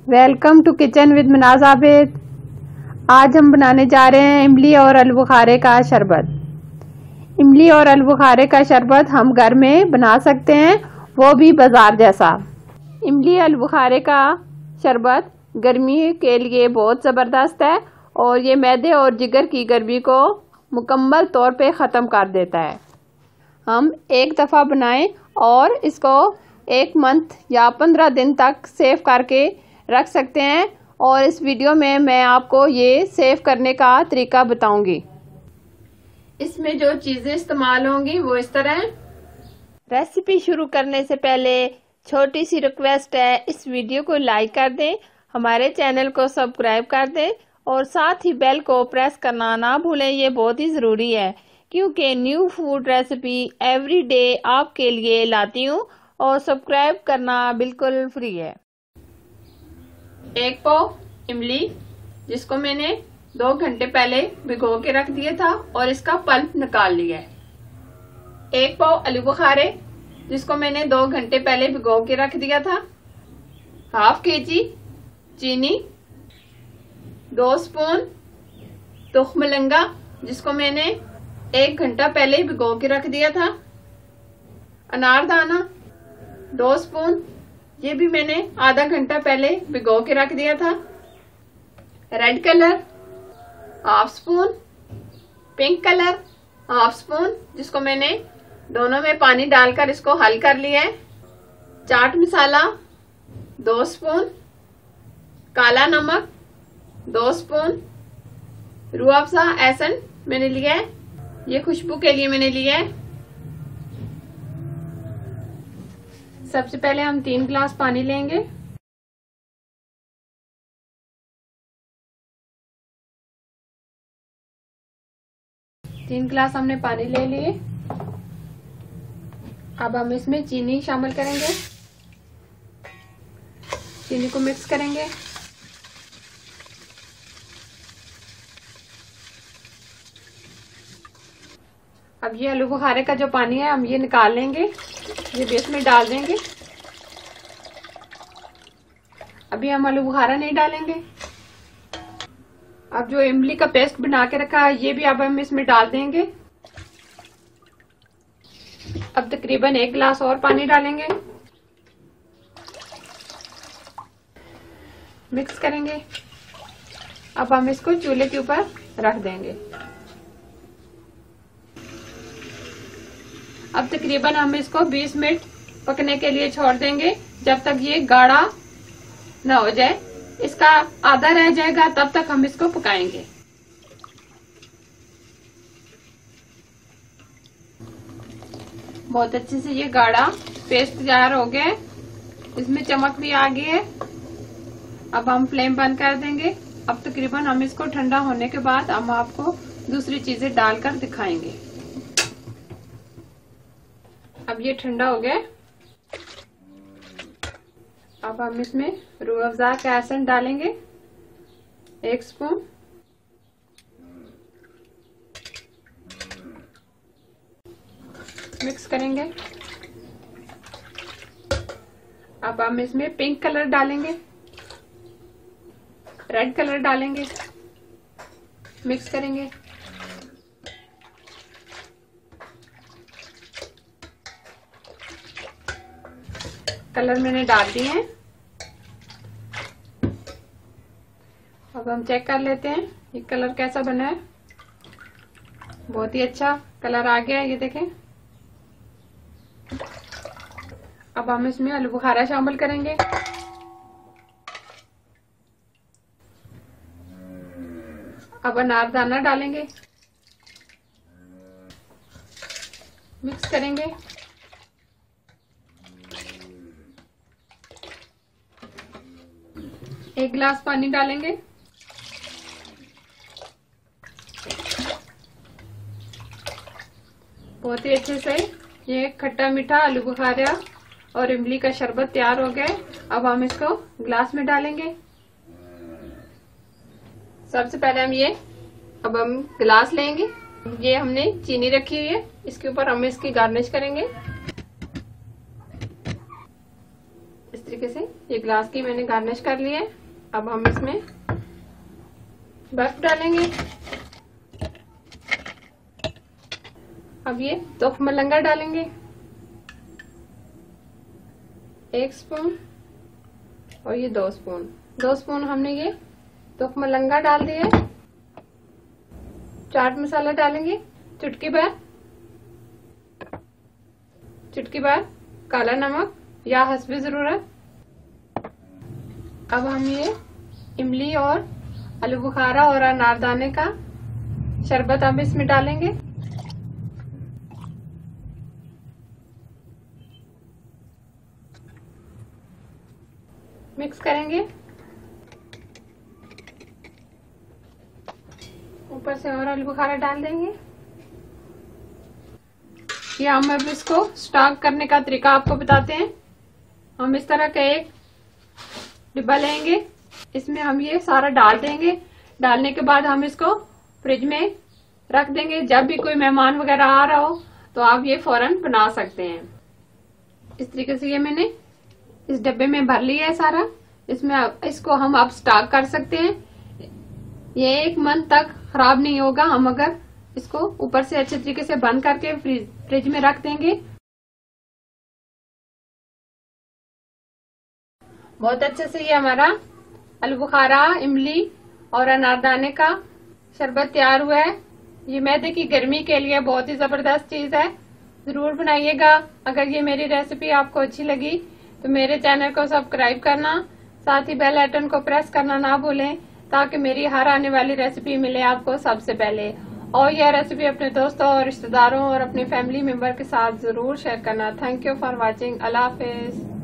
Welcome to kitchen with Manaz Abid. आज हम बनाने जा रहे हैं इमली और आलूबुखारे का शरबत। इमली और आलूबुखारे का शरबत हम घर में बना सकते हैं, वो भी बाजार जैसा। इमली आलूबुखारे का शरबत गर्मी के लिए बहुत ज़बरदस्त है और ये मैदे और जिगर की गर्मी को मुकम्मल तौर पे ख़त्म कर देता है। हम एक दफ़ा बनाएं और इसको 1 मंथ या 15 दिन तक सेव करके रख सकते हैं और इस वीडियो में मैं आपको ये सेव करने का तरीका बताऊंगी। इसमें जो चीज़ें इस्तेमाल होंगी वो इस तरह हैं। रेसिपी शुरू करने से पहले छोटी सी रिक्वेस्ट है, इस वीडियो को लाइक कर दें, हमारे चैनल को सब्सक्राइब कर दें और साथ ही बेल को प्रेस करना ना भूलें। ये बहुत ही ज़रूरी है क्योंकि new food recipe every day आपके लिए लाती हूँ और सब्सक्राइब करना बिल्कुल फ्री है। 1 पाव इमली जिसको मैंने 2 घंटे पहले भिगो के रख दिया था और इसका पल्प निकाल लिया है। 1 पाव आलूबुखारे जिसको मैंने 2 घंटे पहले भिगो के रख दिया था। ½ kg चीनी, 2 स्पून तुख मलंगा जिसको मैंने 1 घंटा पहले भिगो के रख दिया था। अनारदाना 2 स्पून, ये भी मैंने आधा घंटा पहले भिगो के रख दिया था। Red colour ½ spoon, pink colour ½ spoon जिसको मैंने दोनों में पानी डालकर इसको हल कर लिया है। चाट मसाला 2 स्पून, काला नमक 2 स्पून, रूह अफ़ज़ा एसन मैंने लिया है, ये खुशबू के लिए मैंने लिया है। सबसे पहले हम 3 गिलास पानी लेंगे। तीन गिलास हमने पानी ले लिए। अब हम इसमें चीनी शामिल करेंगे। चीनी को मिक्स करेंगे। अब ये आलूबुखारे का जो पानी है हम ये निकाल लेंगे, ये भी इसमें डाल देंगे। अभी हम आलूबुखारा नहीं डालेंगे। अब जो इमली का पेस्ट बना के रखा है ये भी अब हम इसमें डाल देंगे। अब तकरीबन 1 गिलास और पानी डालेंगे, मिक्स करेंगे। अब हम इसको चूल्हे के ऊपर रख देंगे। अब तकरीबन हम इसको 20 मिनट पकने के लिए छोड़ देंगे, जब तक ये गाढ़ा न हो जाए। इसका आधा रह जाएगा तब तक हम इसको पकाएंगे। बहुत अच्छे से ये गाढ़ा पेस्ट तैयार हो गया है, इसमें चमक भी आ गई है। अब हम फ्लेम बंद कर देंगे। अब तकरीबन हम इसको ठंडा होने के बाद हम आपको दूसरी चीजें डालकर दिखाएंगे। अब ये ठंडा हो गया। अब हम इसमें रूह अफ़ज़ा का एसेंस डालेंगे 1 स्पून। मिक्स करेंगे। अब हम इसमें पिंक कलर डालेंगे, रेड कलर डालेंगे, मिक्स करेंगे। कलर मैंने डाल दिए हैं। अब हम चेक कर लेते हैं ये कलर कैसा बना है। बहुत ही अच्छा कलर आ गया है, ये देखें। अब हम इसमें आलूबुखारा शामिल करेंगे। अब अनारदाना डालेंगे, मिक्स करेंगे। एक गिलास पानी डालेंगे। बहुत ही अच्छे से ये खट्टा मीठा आलूबुखारा और इमली का शरबत तैयार हो गया। अब हम इसको गिलास में डालेंगे। सबसे पहले हम गिलास लेंगे। ये हमने चीनी रखी हुई है, इसके ऊपर हम इसकी गार्निश करेंगे इस तरीके से। ये ग्लास की मैंने गार्निश कर ली है। अब हम इसमें बर्फ डालेंगे। अब ये तोफ मलंगा डालेंगे 1 स्पून और ये 2 स्पून हमने ये तोफ मलंगा डाल दिया। चाट मसाला डालेंगे चुटकी भर काला नमक या हस्बे जरूरत। अब हम ये इमली और आलू बुखारा और अनारदाने का शरबत अब इसमें डालेंगे। मिक्स करेंगे। ऊपर से और आलू बुखारा डाल देंगे। ये हम अब इसको स्टॉक करने का तरीका आपको बताते हैं। हम इस तरह का एक डिब्बा लेंगे, इसमें हम ये सारा डाल देंगे। डालने के बाद हम इसको फ्रिज में रख देंगे। जब भी कोई मेहमान वगैरह आ रहा हो तो आप ये फौरन बना सकते हैं। इस तरीके से ये मैंने इस डब्बे में भर लिया है सारा। इसमें इसको हम अब स्टॉक कर सकते हैं। ये 1 मंथ तक खराब नहीं होगा हम अगर इसको ऊपर से अच्छे तरीके से बंद करके फ्रिज में रख देंगे। बहुत अच्छे से ये हमारा आलू बुखारा, इमली और अनारदाने का शरबत तैयार हुआ है। ये मैदे की गर्मी के लिए बहुत ही जबरदस्त चीज है, जरूर बनाइएगा। अगर ये मेरी रेसिपी आपको अच्छी लगी तो मेरे चैनल को सब्सक्राइब करना, साथ ही बेल आइकन को प्रेस करना ना भूलें ताकि मेरी हर आने वाली रेसिपी मिले आपको सबसे पहले। और यह रेसिपी अपने दोस्तों और रिश्तेदारों और अपने फैमिली मेंबर के साथ जरूर शेयर करना। Thank you for watching. Allah Hafiz.